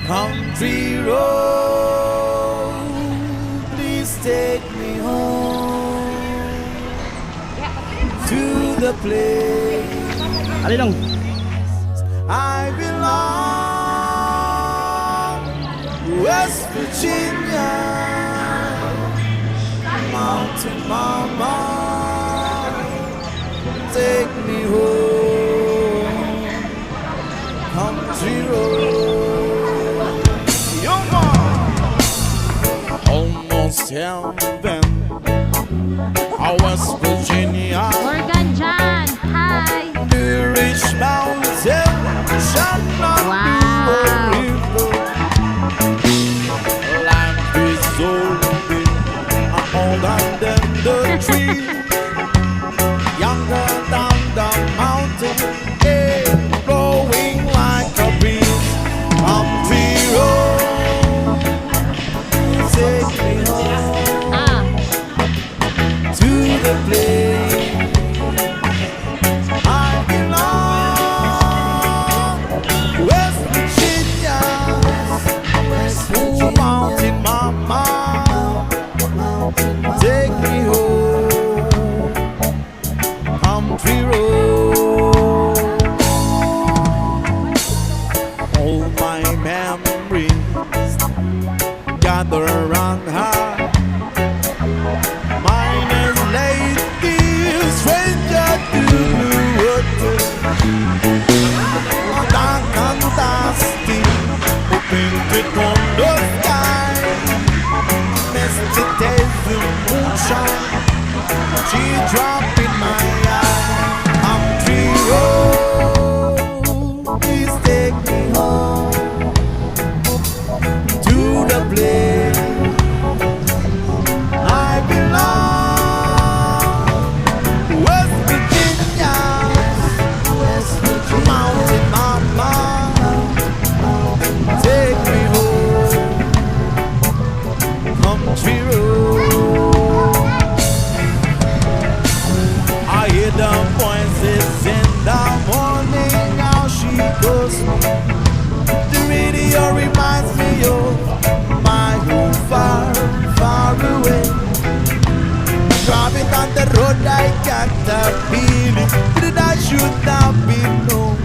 Country road, please take me home to the place Alin lang? I belong, West Virginia, Mountain Mama, take me home, country road. Yo, almost heaven, West Virginia. Morgan John, hi. The rich mountain shall not be a river. Life is open, I'm older than the tree, younger than the mountain, yeah, blowing like a breeze. Country road, take me home to the place I belong, West Virginia, Ooh, Mountain Mama, take me home, country road. All my memories gather around her. Mine is lady, stranger to blue water. Dark and dusty, painted on the sky. Misty days of moonshine, she dropped in my eye. Country road, please take me home to the place I belong, West Virginia, Mountain Mama, take me home, country road. I hear the voices in the morning, how she goes. The radio reminds me of my home far, far away. Driving down the road, I got the feeling that I should not be known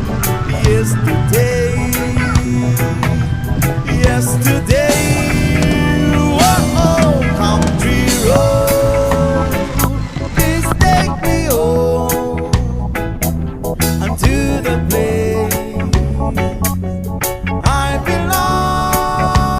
yesterday.